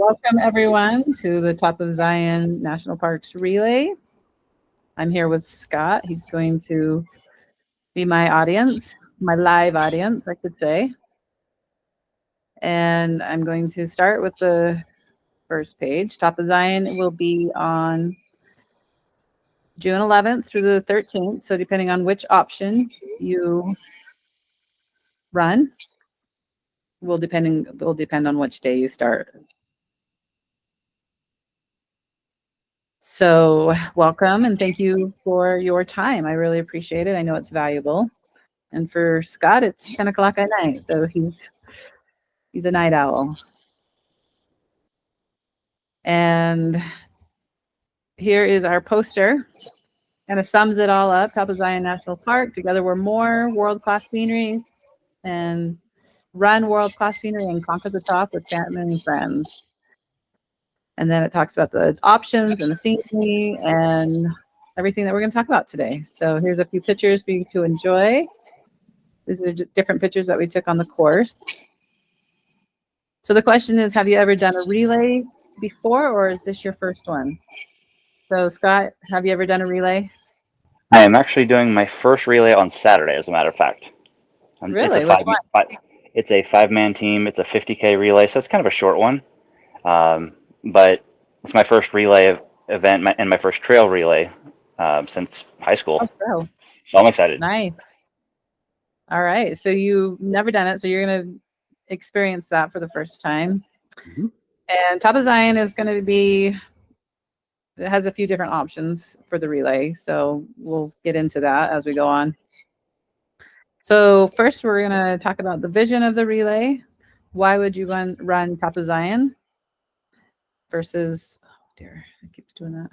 Welcome everyone to the Top of Zion National Parks Relay. I'm here with Scott. He's going to be my audience, my live audience, I could say. And I'm going to start with the first page. Top of Zion will be on June 11th through the 13th. So depending on which option you run, will depend on which day you start. So welcome and thank you for your time. I really appreciate it. I know it's valuable. And for Scott, it's 10 o'clock at night, so he's a night owl. And here is our poster. Kind of sums it all up. Top of Zion National Park. Together we're more world-class scenery, and run world-class scenery and conquer the top with family and friends. And then it talks about the options and the scenery and everything that we're going to talk about today. So here's a few pictures for you to enjoy. These are different pictures that we took on the course. So the question is, have you ever done a relay before, or is this your first one? So Scott, have you ever done a relay? I am actually doing my first relay on Saturday, as a matter of fact. Really? It's a five-man team. It's a 50K relay, so it's kind of a short one. But it's my first relay event and my first trail relay since high school. Oh, so I'm excited. Nice. All right. So you've never done it, so you're going to experience that for the first time. Mm-hmm. And Top of Zion is going to be, it has a few different options for the relay. So we'll get into that as we go on. So first, we're going to talk about the vision of the relay. Why would you run Top of Zion versus, oh dear, it keeps doing that.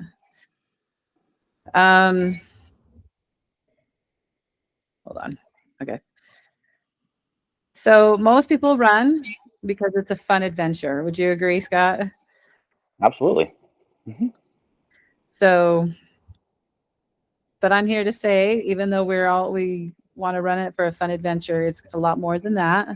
Hold on. Okay. So most people run because it's a fun adventure. Would you agree, Scott? Absolutely. Mm-hmm. So, but I'm here to say, even though we want to run it for a fun adventure, it's a lot more than that.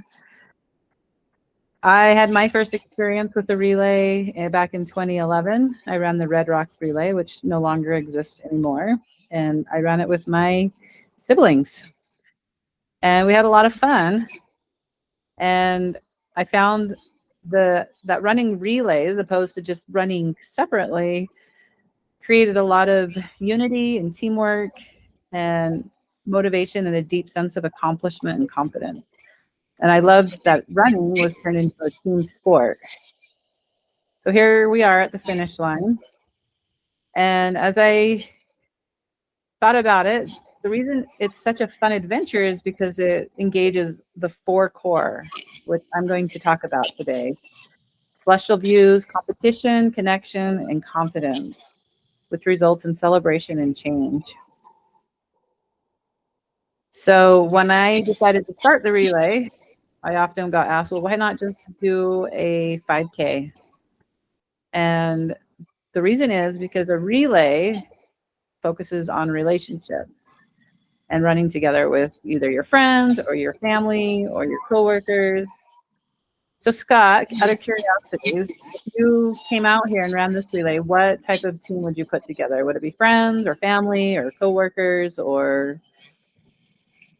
I had my first experience with the relay back in 2011. I ran the Red Rock Relay, which no longer exists anymore. And I ran it with my siblings. And we had a lot of fun. And I found that running relays, as opposed to just running separately, created a lot of unity and teamwork and motivation and a deep sense of accomplishment and confidence. And I loved that running was turned into a team sport. So here we are at the finish line. And as I thought about it, the reason it's such a fun adventure is because it engages the four core, which I'm going to talk about today. Celestial views, competition, connection, and confidence, which results in celebration and change. So when I decided to start the relay, I often got asked, well, why not just do a 5K? And the reason is because a relay focuses on relationships and running together with either your friends or your family or your coworkers. So Scott, out of curiosity, if you came out here and ran this relay, what type of team would you put together? Would it be friends or family or coworkers or?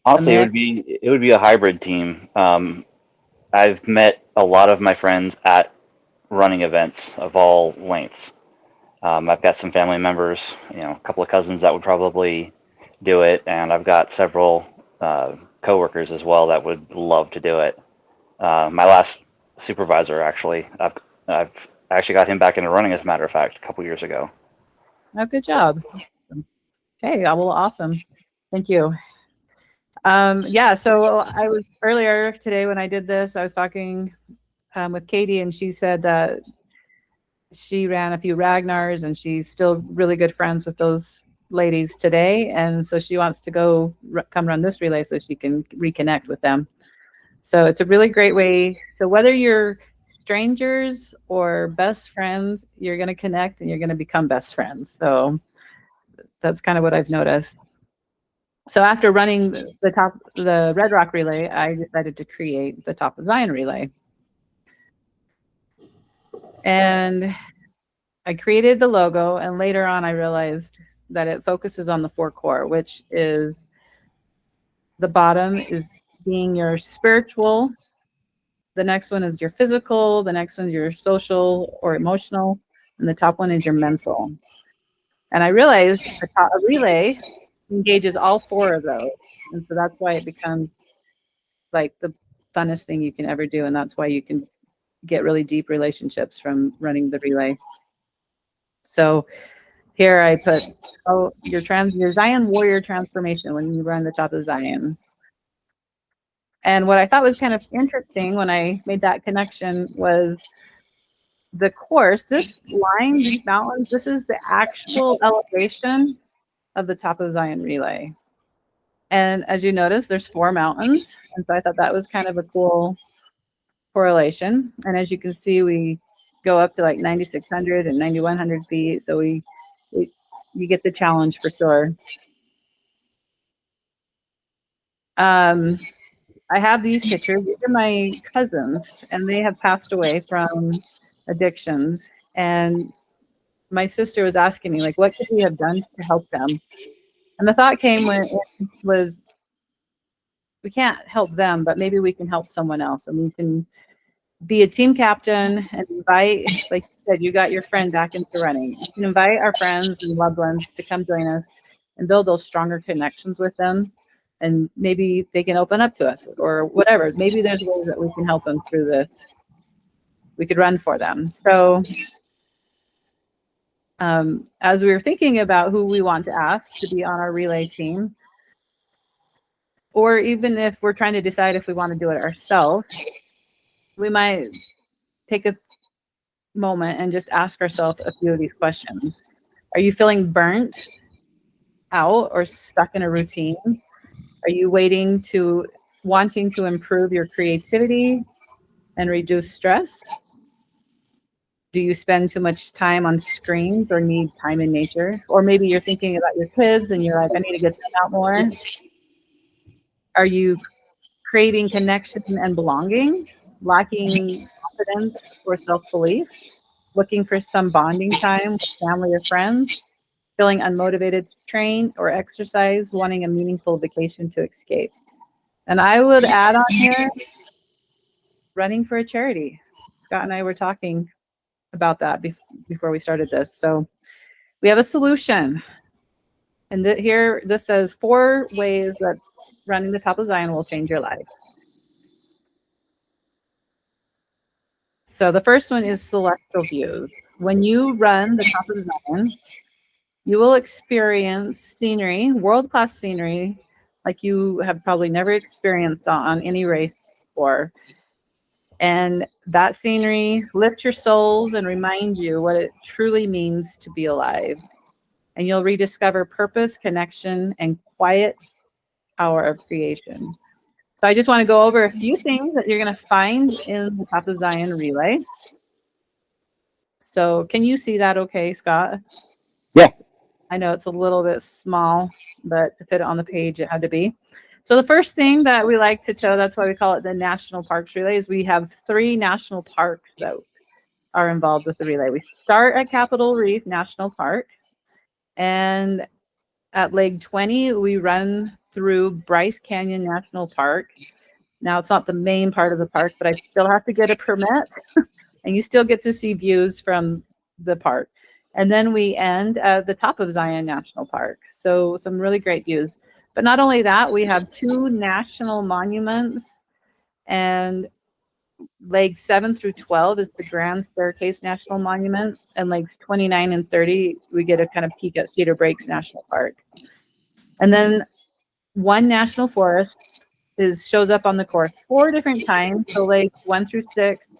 Honestly, it would be a hybrid team. I've met a lot of my friends at running events of all lengths. I've got some family members, a couple of cousins that would probably do it, and I've got several coworkers as well that would love to do it. My last supervisor, actually, I've actually got him back into running, as a matter of fact, a couple years ago. Oh, good job. Okay, well, awesome. Thank you. Yeah, so I was earlier today when I did this, I was talking with Katie, and she said that she ran a few Ragnars and she's still really good friends with those ladies today. And so she wants to come run this relay so she can reconnect with them. So it's a really great way. So whether you're strangers or best friends, you're going to connect and you're going to become best friends. So that's kind of what I've noticed. So after running the Red Rock relay, I decided to create the Top of Zion relay. And I created the logo, and later on I realized that it focuses on the 4 core, which is the bottom is being your spiritual, the next one is your physical, the next one is your social or emotional, and the top one is your mental. And I realized a relay engages all 4 of those. And so that's why it becomes like the funnest thing you can ever do. And that's why you can get really deep relationships from running the relay. So here I put, your Zion warrior transformation when you run the top of Zion. And what I thought was kind of interesting when I made that connection was the course, this line, these mountains, this is the actual elevation of the top of Zion relay. And as you notice, there's 4 mountains. And so I thought that was kind of a cool correlation. And as you can see, we go up to like 9,600 and 9,100 feet. So you get the challenge for sure. I have these pictures. These are my cousins, and they have passed away from addictions. And my sister was asking me, like, what could we have done to help them? And the thought came when it was, we can't help them, but maybe we can help someone else, and we can be a team captain and invite, like you said, you got your friend back into running. You can invite our friends and loved ones to come join us and build those stronger connections with them. And maybe they can open up to us or whatever. Maybe there's ways that we can help them through this. We could run for them. So as we were thinking about who we want to ask to be on our relay team, or even if we're trying to decide if we want to do it ourselves, we might take a moment and just ask ourselves a few of these questions. Are you feeling burnt out or stuck in a routine? Are you wanting to improve your creativity and reduce stress? Do you spend too much time on screens or need time in nature? Or maybe you're thinking about your kids and you're like, I need to get them out more. Are you craving connection and belonging, lacking confidence or self-belief, looking for some bonding time with family or friends, feeling unmotivated to train or exercise, wanting a meaningful vacation to escape? And I would add on here, running for a charity. Scott and I were talking about that before we started this. So we have a solution. And here, this says 4 ways that running the top of Zion will change your life. So the first one is celestial views. When you run the top of Zion, you will experience scenery, world-class scenery, like you have probably never experienced on any race before. And that scenery lifts your souls and reminds you what it truly means to be alive. And you'll rediscover purpose, connection, and quiet power of creation. So I just want to go over a few things that you're going to find in the Top of Zion relay. So can you see that okay, Scott? Yeah. I know it's a little bit small, but to fit it on the page, it had to be. So the first thing that we like to show, that's why we call it the National Parks Relay, is we have 3 national parks that are involved with the relay. We start at Capitol Reef National Park, and at leg 20, we run through Bryce Canyon National Park. Now, it's not the main part of the park, but I still have to get a permit, and you still get to see views from the park. And then we end at the top of Zion National Park. So some really great views. But not only that, we have 2 national monuments, and legs 7 through 12 is the Grand Staircase National Monument, and legs 29 and 30, we get a kind of peek at Cedar Breaks National Park. And then 1 national forest shows up on the course 4 different times. So legs 1 through 6,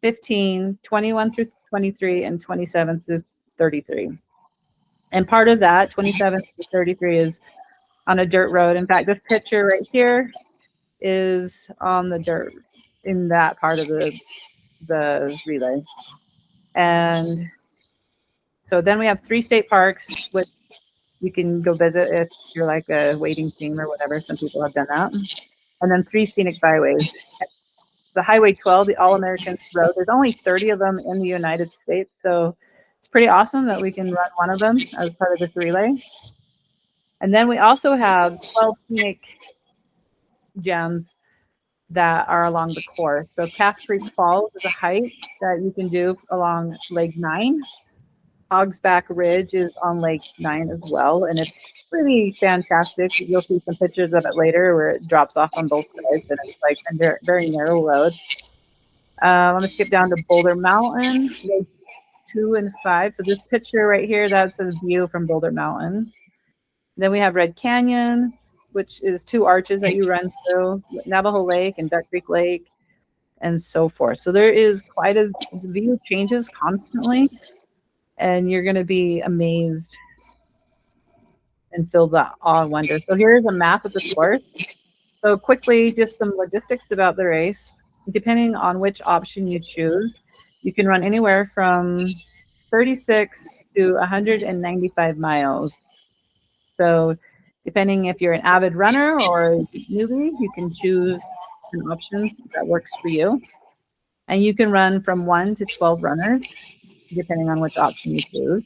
15, 21 through 23, and 27 through 33. And part of that, 27 through 33, is on a dirt road. In fact, this picture right here is on the dirt in that part of the relay. And so then we have 3 state parks, which you can go visit if you're like a waiting team or whatever. Some people have done that. And then 3 scenic byways. the Highway 12, the All American Road. There's only 30 of them in the United States, so it's pretty awesome that we can run one of them as part of this relay. And then we also have 12 scenic gems that are along the course. So Calf Creek Falls is a hike that you can do along Lake 9. Hogsback Ridge is on Lake 9 as well, and it's pretty fantastic. You'll see some pictures of it later where it drops off on both sides, and it's like a very, very narrow road. I'm going to skip down to Boulder Mountain, Lakes 2 and 5. So this picture right here, that's a view from Boulder Mountain. Then we have Red Canyon, which is 2 arches that you run through, Navajo Lake and Duck Creek Lake, and so forth. So there is quite a view changes constantly, and you're going to be amazed and feel the awe and wonder. So here's a map of the course. So quickly, just some logistics about the race. Depending on which option you choose, you can run anywhere from 36 to 195 miles. So depending if you're an avid runner or a newbie, you can choose an option that works for you. And you can run from 1 to 12 runners, depending on which option you choose.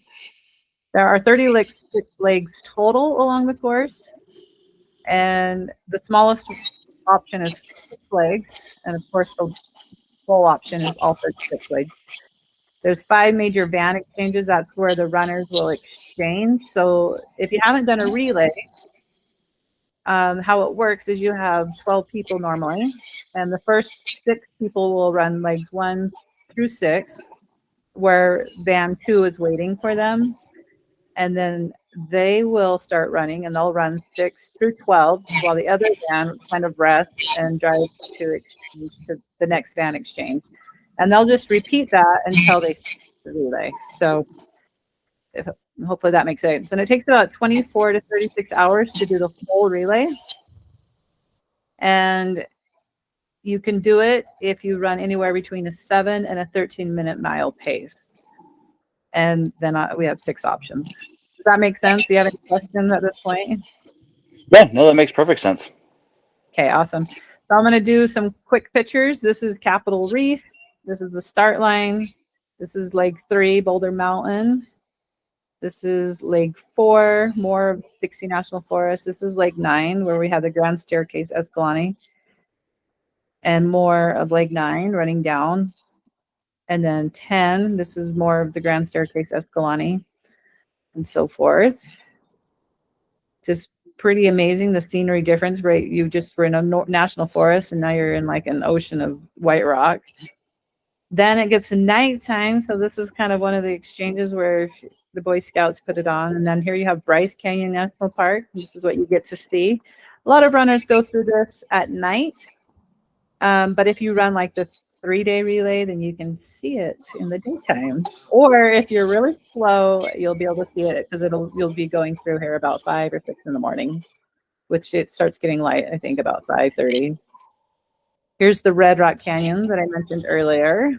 There are 36 legs total along the course, and the smallest option is 6 legs, and of course the full option is all 36 legs. There's 5 major van exchanges. That's where the runners will exchange. So if you haven't done a relay, how it works is you have 12 people normally, and the first 6 people will run legs 1 through 6, where van 2 is waiting for them. And then they will start running, and they'll run 6 through 12 while the other van kind of rests and drives to exchange to the next van exchange. And they'll just repeat that until they start the relay. So hopefully that makes sense. And it takes about 24 to 36 hours to do the whole relay. And you can do it if you run anywhere between a 7 and a 13-minute mile pace. And then we have 6 options. Does that make sense? Do you have any questions at this point? Yeah, no, that makes perfect sense. Okay, awesome. So I'm going to do some quick pictures. This is Capitol Reef. This is the start line. This is Lake 3, Boulder Mountain. This is Lake 4, more of Dixie National Forest. This is Lake 9, where we have the Grand Staircase Escalante. And more of Lake 9 running down. And then 10, this is more of the Grand Staircase Escalante, and so forth. Just pretty amazing, the scenery difference, right? You just were in a national forest, and now you're in like an ocean of white rock. Then it gets to nighttime, so this is kind of one of the exchanges where the Boy Scouts put it on. And then here you have Bryce Canyon National Park. This is what you get to see. A lot of runners go through this at night, but if you run like the 3-day relay, then you can see it in the daytime. Or if you're really slow, you'll be able to see it because you'll be going through here about 5 or 6 in the morning, which it starts getting light, I think, about 5:30. Here's the Red Rock Canyon that I mentioned earlier.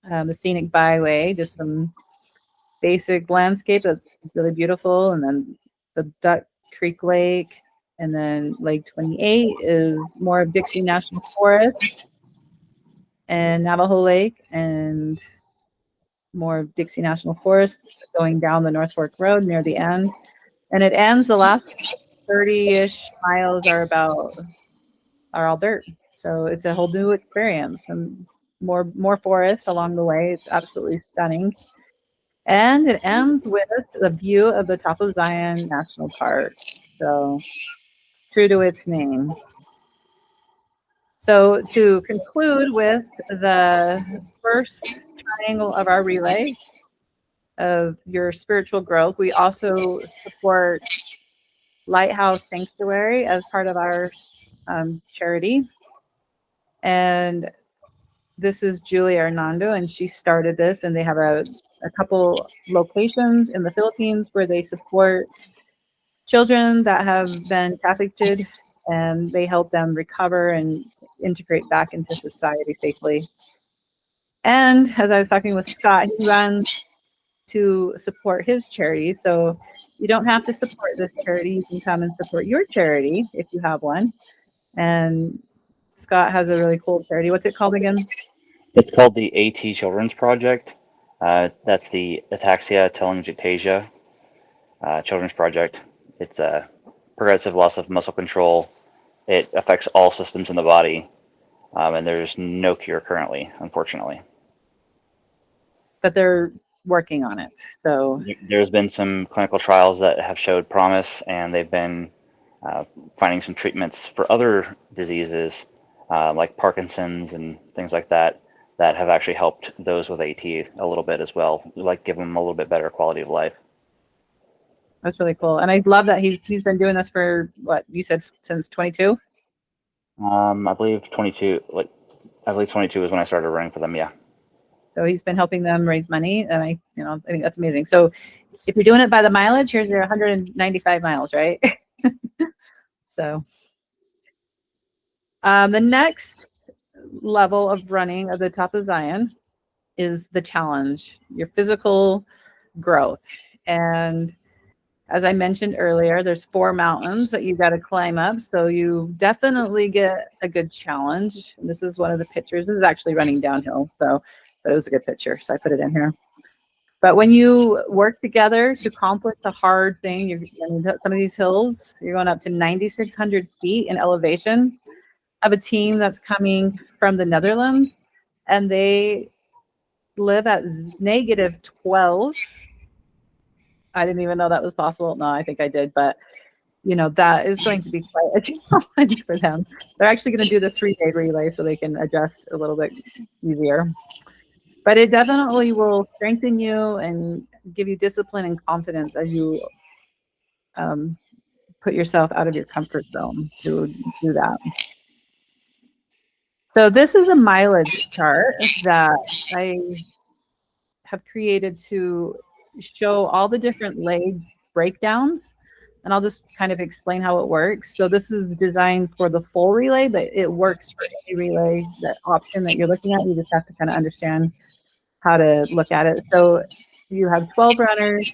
The scenic byway, just some basic landscape that's really beautiful. And then the Duck Creek Lake. And then Lake 28 is more of Dixie National Forest and Navajo Lake, and more of Dixie National Forest going down the North Fork Road near the end. And it ends, the last 30-ish miles are all dirt. So it's a whole new experience, and more forest along the way. It's absolutely stunning. And it ends with the view of the top of Zion National Park. So true to its name. So to conclude with the first triangle of our relay of your spiritual growth, we also support Lighthouse Sanctuary as part of our charity. And this is Julia Hernando, and she started this, and they have a couple locations in the Philippines where they support children that have been trafficked, and they help them recover and integrate back into society safely. And as I was talking with Scott, he runs to support his charity. So you don't have to support this charity. You can come and support your charity if you have one. And Scott has a really cool charity. What's it called again? It's called the AT Children's Project. That's the Ataxia Telangiectasia Children's Project. It's a progressive loss of muscle control. It affects all systems in the body, and there's no cure currently, unfortunately. But they're working on it. So there's been some clinical trials that have showed promise, and they've been finding some treatments for other diseases like Parkinson's and things like that that have actually helped those with AT a little bit as well, like give them a little bit better quality of life. that's really cool. And I love that he's been doing this for what you said since 22. I believe 22. I believe 22 is when I started running for them. Yeah. So he's been helping them raise money, and I think that's amazing. So if you're doing it by the mileage, here's your 195 miles, right? So the next level of running at the top of Zion is the challenge, your physical growth. And as I mentioned earlier, there's 4 mountains that you've got to climb up. So you definitely get a good challenge. And this is one of the pictures. This is actually running downhill. But it was a good picture. So I put it in here. But when you work together to accomplish a hard thing, some of these hills, you're going up to 9,600 feet in elevation. I have a team that's coming from the Netherlands, and they live at -12. I didn't even know that was possible. No, I think I did, but that is going to be quite a challenge for them. They're actually going to do the 3-day relay so they can adjust a little bit easier. But it definitely will strengthen you and give you discipline and confidence as you put yourself out of your comfort zone to do that. So this is a mileage chart that I have created to show all the different leg breakdowns, and I'll just kind of explain how it works. So this is designed for the full relay, but it works for any relay, that option that you're looking at. You just have to kind of understand how to look at it. So you have 12 runners.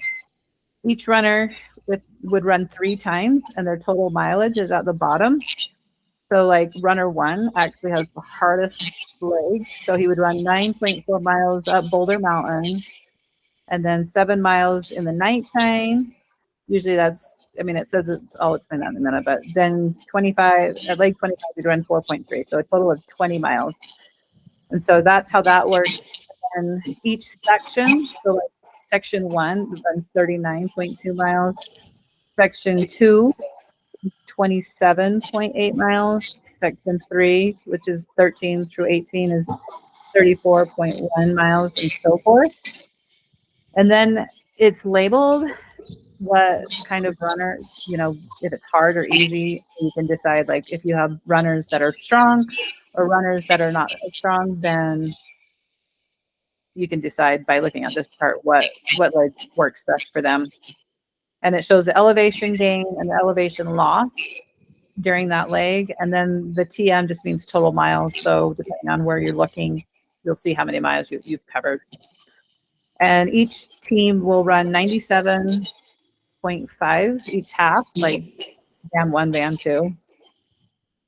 Each runner would run 3 times, and their total mileage is at the bottom. So like runner 1 actually has the hardest leg. So he would run 9.4 miles up Boulder Mountain, and then 7 miles in the nighttime. Usually that's, it says I'll explain that in a minute, but then 25, at leg 25, you'd run 4.3. So a total of 20 miles. And so that's how that works. And each section, so like section 1 runs 39.2 miles. Section 2 is 27.8 miles. Section 3, which is 13 through 18, is 34.1 miles, and so forth. And then it's labeled what kind of runner, if it's hard or easy. You can decide, like, if you have runners that are strong or runners that are not as strong, then you can decide by looking at this chart what leg works best for them. And it shows the elevation gain and the elevation loss during that leg. And then the TM just means total miles. So depending on where you're looking, you'll see how many miles you've covered. And each team will run 97.5 each half, like band 1, band 2.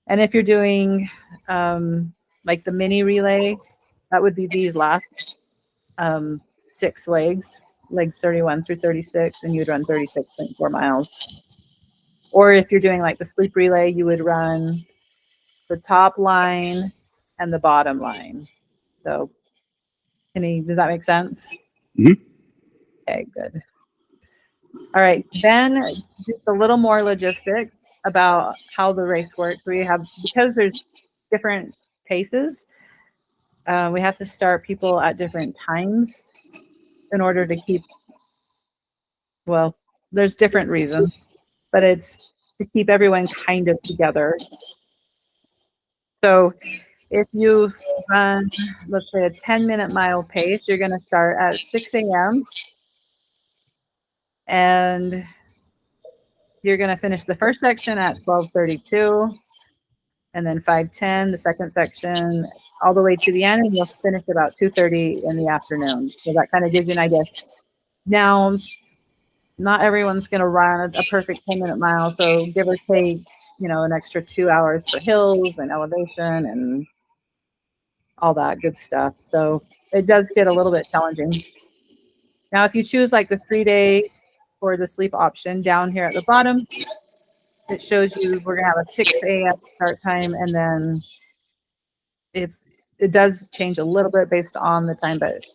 And if you're doing like the mini relay, that would be these last 6 legs 31 through 36, and you'd run 36.4 miles. Or if you're doing like the sleep relay, you would run the top line and the bottom line. So does that make sense? Mm-hmm. Okay, good. All right, then just a little more logistics about how the race works. Because there's different paces, we have to start people at different times in order to keep, there's different reasons, but it's to keep everyone kind of together. So if you run, let's say, a 10-minute mile pace, you're going to start at 6 a.m. and you're going to finish the first section at 12:32, and then 5:10, the second section, all the way to the end, and you'll finish about 2:30 in the afternoon. So that kind of gives you an idea. Now, not everyone's going to run a perfect 10-minute mile, so give or take an extra 2 hours for hills and elevation and all that good stuff. So it does get a little bit challenging. Now, if you choose like the 3-day or the sleep option down here at the bottom, it shows you we're going to have a 6 a.m. start time. And then if it does change a little bit based on the time, but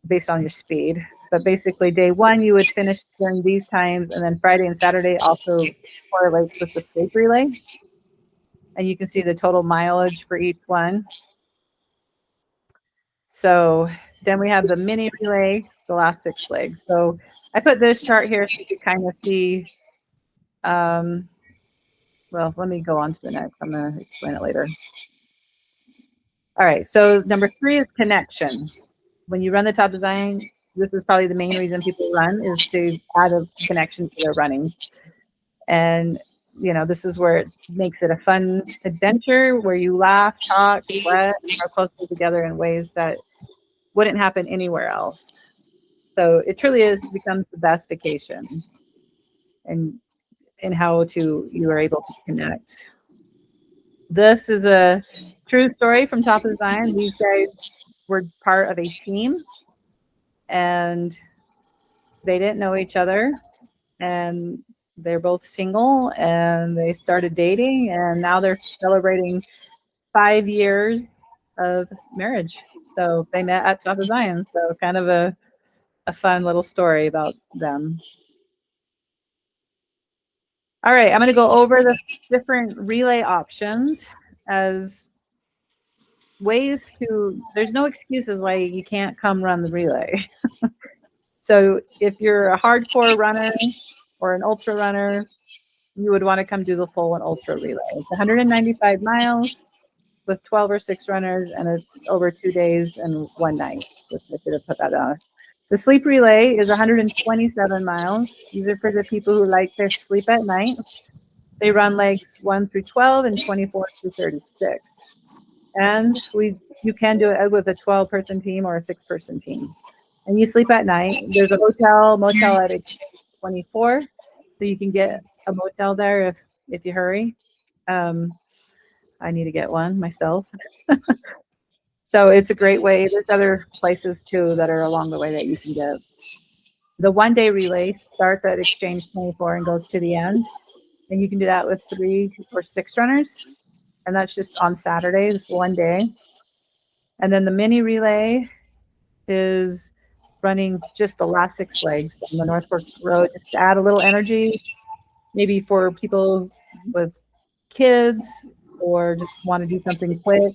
based on your speed. But basically, day one, you would finish during these times. And then Friday and Saturday also correlates with the sleep relay. And you can see the total mileage for each one. So then we have the mini relay, the last 6 legs. So I put this chart here so you can kind of see. Well, let me go on to the next. I'm going to explain it later. All right. So number 3 is connection. When you run the top design, this is probably the main reason people run is to add a connection to their running. And, this is where it makes it a fun adventure where you laugh, talk, sweat, and grow closer together in ways that wouldn't happen anywhere else. So it truly becomes the best vacation and in how you are able to connect. This is a true story from Top of Design. These guys were part of a team and they didn't know each other, and they're both single, and they started dating, and now they're celebrating 5 years of marriage. So they met at Top of Zion. So kind of a fun little story about them. All right, I'm going to go over the different relay options as ways there's no excuses why you can't come run the relay. So if you're a hardcore runner or an ultra runner, you would want to come do the full and ultra relay. It's 195 miles with 12 or 6 runners, and it's over 2 days and 1 night, which I should have put that on. The sleep relay is 127 miles. These are for the people who like their sleep at night. They run legs 1 through 12 and 24 through 36. And you can do it with a 12-person team or a 6-person team. And you sleep at night. There's a motel at 24, so you can get a motel there if you hurry. I need to get one myself. So it's a great way. There's other places too that are along the way that you can get. The 1-day relay starts at Exchange 24 and goes to the end. And you can do that with 3 or 6 runners. And that's just on Saturday, it's 1 day. And then the mini relay is running just the last 6 legs on the North Fork Road, just to add a little energy, maybe for people with kids or just want to do something quick.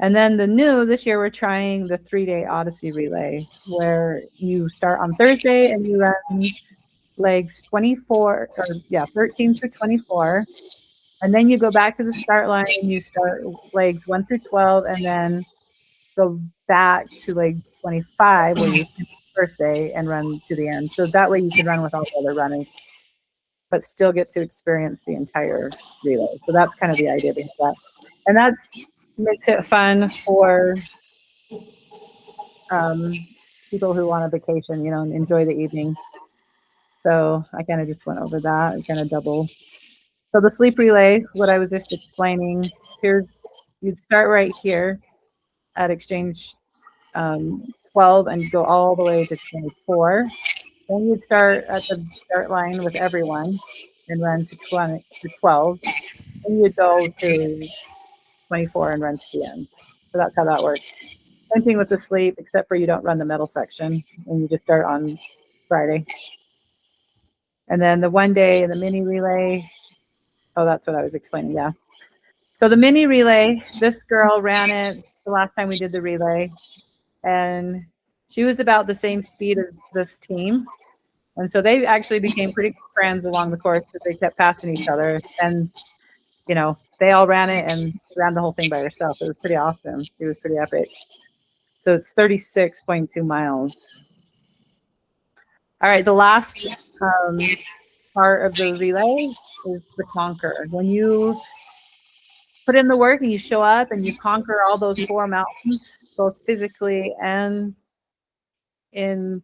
And then this year we're trying the 3-day Odyssey relay, where you start on Thursday and you run legs 13 through 24. And then you go back to the start line and you start legs 1 through 12 and then go back to leg 25 where you finish first day and run to the end. So that way you can run with all the other runners, but still get to experience the entire relay. So that's kind of the idea behind that. And that makes it fun for people who want a vacation, and enjoy the evening. So I kind of just went over that, kind of double. So the sleep relay, what I was just explaining, you'd start right here at Exchange 12 and go all the way to 24. Then you'd start at the start line with everyone and run to 12. Then you'd go to 24 and run to the end. So that's how that works. Same thing with the sleep, except for you don't run the middle section and you just start on Friday. And then the 1 day and the mini relay. Oh, that's what I was explaining. Yeah. So the mini relay, this girl ran it the last time we did the relay, and she was about the same speed as this team. And so they actually became pretty good friends along the course because they kept passing each other. And, they all ran it and ran the whole thing by herself. It was pretty awesome. It was pretty epic. So it's 36.2 miles. All right. The last part of the relay is the conquer. When you put in the work and you show up and you conquer all those 4 mountains, both physically and in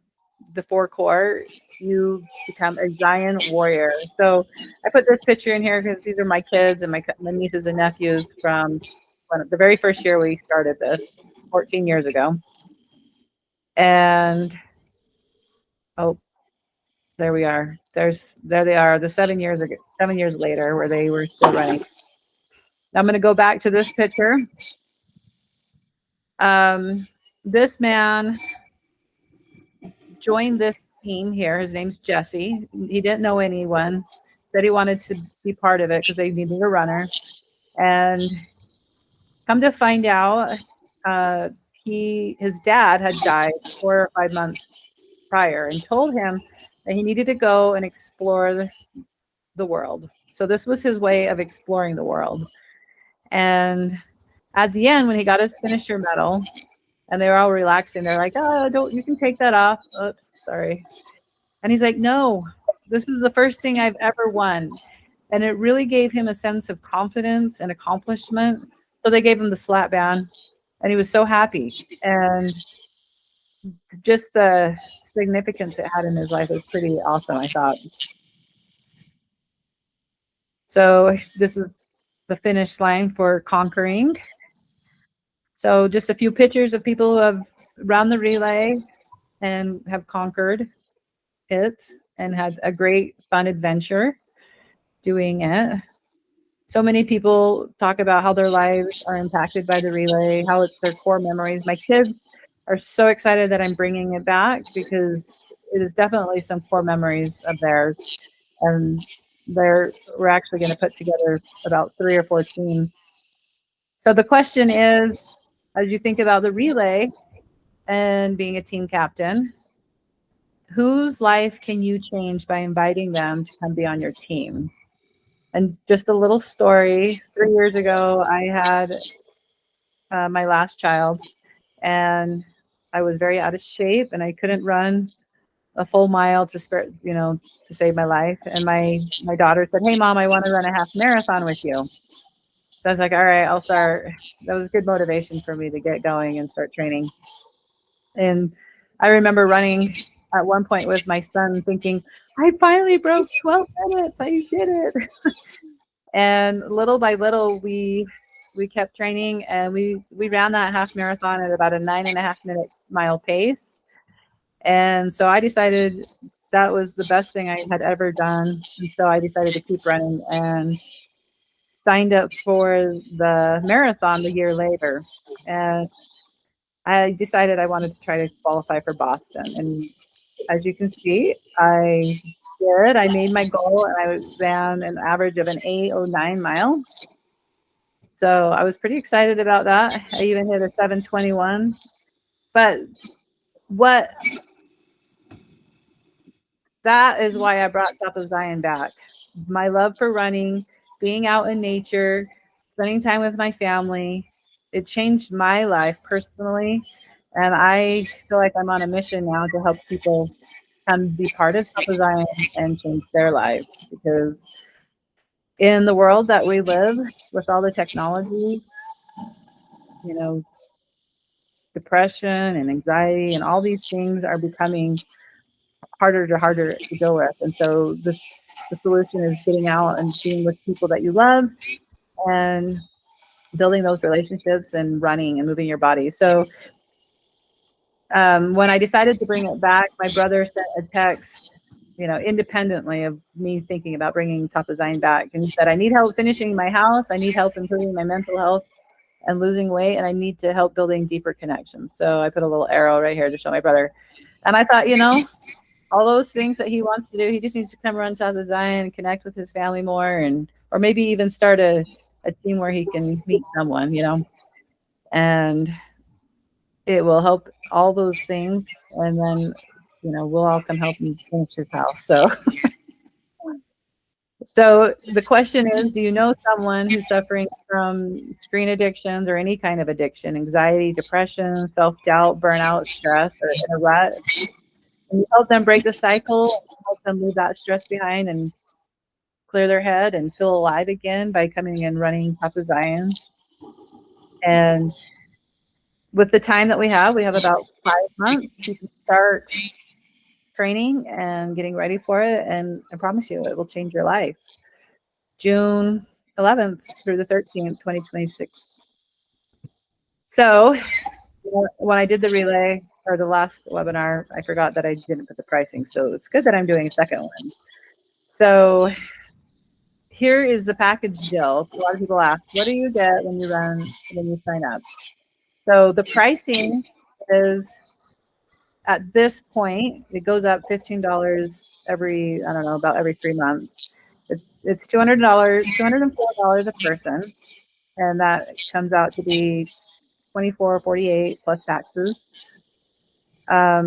the four core, you become a Zion warrior. So I put this picture in here because these are my kids and my nieces and nephews from the very first year we started this 14 years ago. And oh, there we are. There they are, the 7 years ago, 7 years later, where they were still running. Now I'm going to go back to this picture. This man joined this team here. His name's Jesse. He didn't know anyone. Said he wanted to be part of it because they needed a runner. And come to find out, his dad had died 4 or 5 months prior and told him that he needed to go and explore the world. So this was his way of exploring the world. And at the end, when he got his finisher medal, and they were all relaxing, they're like, "Oh, don't, you can take that off." Oops, sorry. And he's like, "No, this is the first thing I've ever won." And it really gave him a sense of confidence and accomplishment. So they gave him the slap band, and he was so happy. And just the significance it had in his life was pretty awesome, I thought. So this is the finish line for conquering. So just a few pictures of people who have run the relay and have conquered it and had a great fun adventure doing it. So many people talk about how their lives are impacted by the relay, how it's their core memories. My kids are so excited that I'm bringing it back because it is definitely some core memories of theirs. And we're actually going to put together about 3 or 4 teams. So the question is, as you think about the relay and being a team captain, whose life can you change by inviting them to come be on your team? And just a little story, 3 years ago, I had my last child, and I was very out of shape, and I couldn't run a full mile to to save my life. And my daughter said, "Hey, Mom, I want to run a half marathon with you." So I was like, "All right, I'll start." That was good motivation for me to get going and start training. And I remember running at one point with my son thinking, "I finally broke 12 minutes. I did it." And little by little, we kept training, and we ran that half marathon at about a 9.5 minute mile pace. And so I decided that was the best thing I had ever done. And so I decided to keep running and signed up for the marathon the year later. And I decided I wanted to try to qualify for Boston. And as you can see, I did. I made my goal, and I ran an average of an 8:09 mile. So I was pretty excited about that. I even hit a 7:21. But that is why I brought Top of Zion back. My love for running, being out in nature, spending time with my family. It changed my life personally. And I feel like I'm on a mission now to help people come be part of Top of Zion and change their lives. Because in the world that we live with all the technology, you know, depression and anxiety and all these things are becoming harder to deal with. And so the solution is getting out and being with people that you love and building those relationships and running and moving your body. So when I decided to bring it back, my brother sent a text, independently of me thinking about bringing Top of Zion back. And he said, "I need help finishing my house. I need help improving my mental health and losing weight. And I need to help building deeper connections." So I put a little arrow right here to show my brother. And I thought, all those things that he wants to do, he just needs to come run Top of Zion and connect with his family more, or maybe even start a team where he can meet someone, and it will help all those things. And then, we'll all come help him finish his house. So the question is, do you know someone who's suffering from screen addictions or any kind of addiction, anxiety, depression, self-doubt, burnout, stress, or in a rut? And you help them break the cycle, help them leave that stress behind and clear their head and feel alive again by coming and running Top of Zion. And with the time that we have about 5 months. You can start training and getting ready for it. And I promise you, it will change your life. June 11th through the 13th, 2026. So when I did the relay or the last webinar, I forgot that I didn't put the pricing. So it's good that I'm doing a second one. So here is the package deal. A lot of people ask, what do you get when you sign up? So the pricing is, at this point, it goes up $15 every, I don't know, about every 3 months. It's $200, $204 a person, and that comes out to be $24.48 plus taxes. Oh,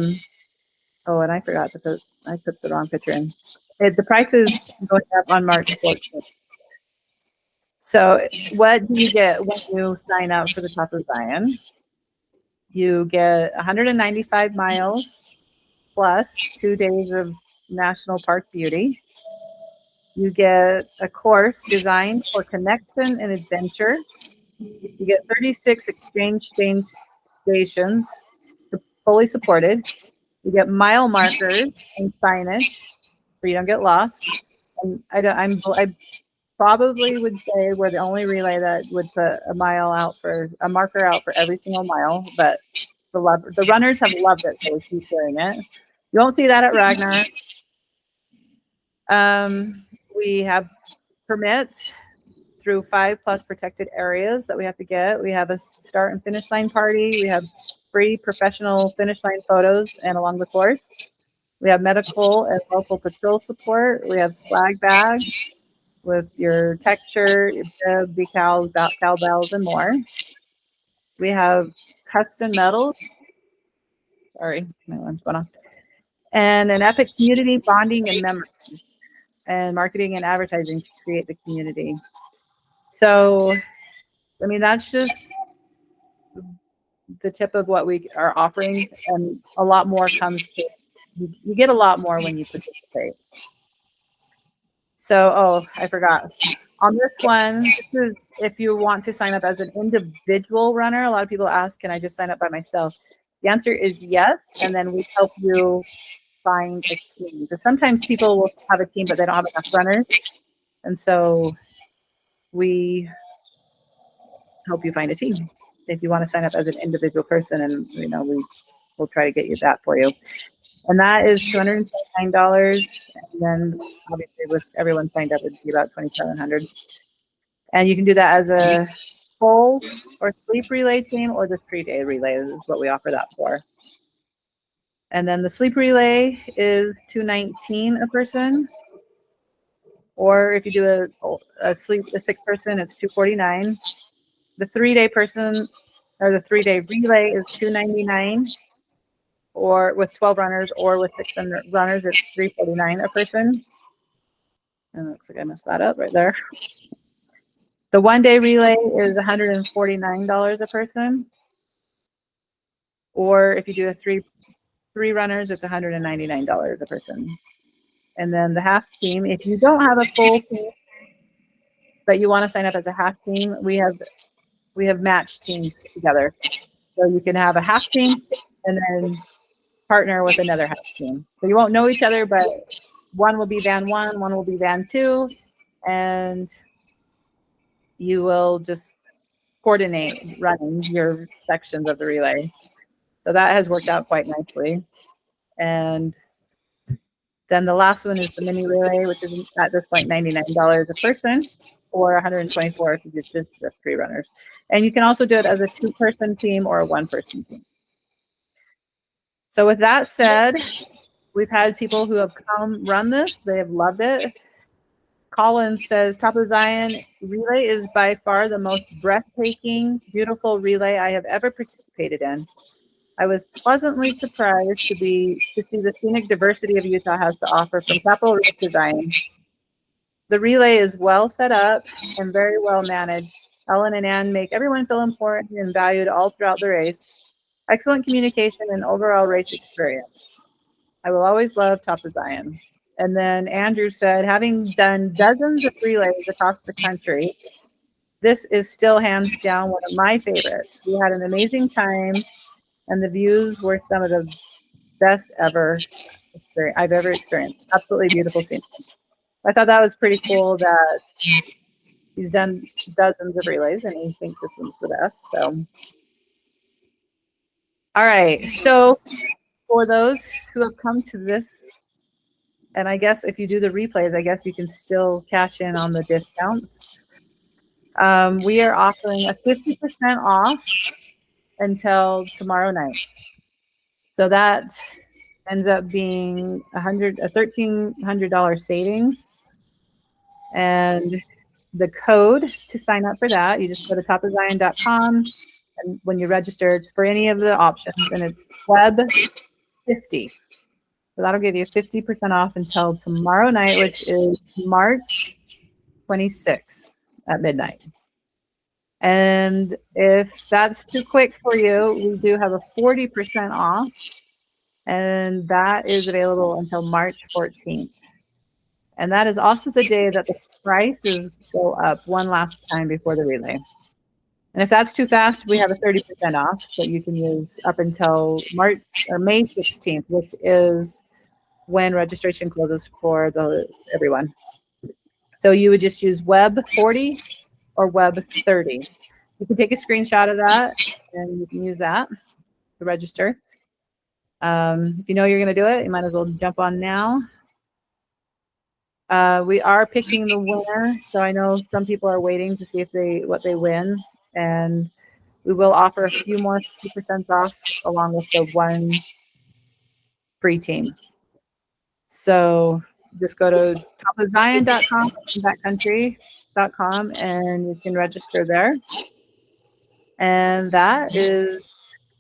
and I forgot to put, I put the wrong picture in. The price is going up on March 14th. So what do you get when you sign up for the Top of Zion? You get 195 miles plus 2 days of national park beauty. You get a course designed for connection and adventure. You get 36 exchange stations, fully supported. You get mile markers and signage so you don't get lost. And I probably would say we're the only relay that would put a marker out for every single mile, but the runners have loved it, so we keep doing it. You won't see that at Ragnar. We have permits through 5+ protected areas that we have to get. We have a start and finish line party. We have free professional finish line photos and along the course. We have medical and local patrol support. We have swag bags with your tech shirt, your bib, decals, cowbells, and more. We have custom medals. Sorry, my alarm's going off. And an epic community bonding and memories, and marketing and advertising to create the community. So, I mean, that's just the tip of what we are offering, and a lot more comes to you get a lot more when you participate. So, oh, I forgot. On this one, this is if you want to sign up as an individual runner. A lot of people ask, can I just sign up by myself? The answer is yes, and then we help you find a team. So sometimes people will have a team, but they don't have enough runners. And so we help you find a team if you want to sign up as an individual person, and we'll try to get you that for you. And that is $229, and then obviously with everyone signed up, it'd be about $2,700. And you can do that as a full or sleep relay team, or the 3-day relay is what we offer that for. And then the sleep relay is $219 a person, or if you do a sick person, it's $249. The 3-day person or the 3-day relay is $299, or with 12 runners, or with 6 runners, it's $349 a person. And it looks like I messed that up right there. The 1-day relay is $149 a person, or if you do a three runners, it's $199 a person. And then the half team, if you don't have a full team, but you want to sign up as a half team, we have matched teams together. So you can have a half team and then partner with another half team. So you won't know each other, but one will be van 1, one will be van 2, and you will just coordinate running your sections of the relay. So that has worked out quite nicely. And then the last one is the mini relay, which is at this point $99 a person, or $124 if you just the 3 runners. And you can also do it as a 2-person team or a 1-person team. So with that said, we've had people who have come run this. They have loved it. Collins says, Top of Zion relay is by far the most breathtaking, beautiful relay I have ever participated in. I was pleasantly surprised to see the scenic diversity of Utah has to offer, from Capitol Reef to Zion. The relay is well set up and very well managed. Ellen and Ann make everyone feel important and valued all throughout the race. Excellent communication and overall race experience. I will always love Top of Zion. And then Andrew said, having done dozens of relays across the country, this is still hands down one of my favorites. We had an amazing time, and the views were some of the best ever. I've ever experienced. Absolutely beautiful scene. I thought that was pretty cool that he's done dozens of relays and he thinks this one's the best. So, all right. So for those who have come to this, and I guess if you do the replays, I guess you can still cash in on the discounts. We are offering a 50% off until tomorrow night. So that ends up being a $1,300 savings. And the code to sign up for that, you just go to topofzion.com, and when you register, it's for any of the options, and it's web 50. So that'll give you 50% off until tomorrow night, which is March 26th at midnight. And if that's too quick for you, we do have a 40% off, and that is available until March 14th. And that is also the day that the prices go up one last time before the relay. And if that's too fast, we have a 30% off that you can use up until March or May 16th, which is when registration closes for everyone. So you would just use Web 40 or Web 30. You can take a screenshot of that and you can use that to register. If you know you're going to do it, you might as well jump on now. We are picking the winner, so I know some people are waiting to see what they win, and we will offer a few more 50% off along with the one free team. So just go to topofzion.com, backcountry.com, and you can register there. And that is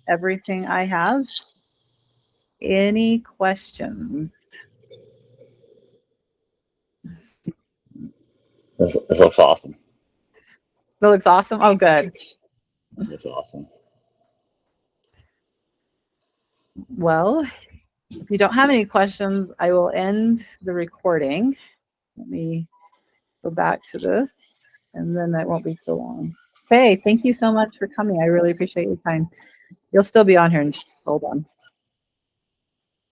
everything I have. Any questions? This looks awesome. That looks awesome. Oh, good. That's awesome. Well, if you don't have any questions, I will end the recording. Let me go back to this, and then that won't be so long. Okay, thank you so much for coming. I really appreciate your time. You'll still be on here. Hold on.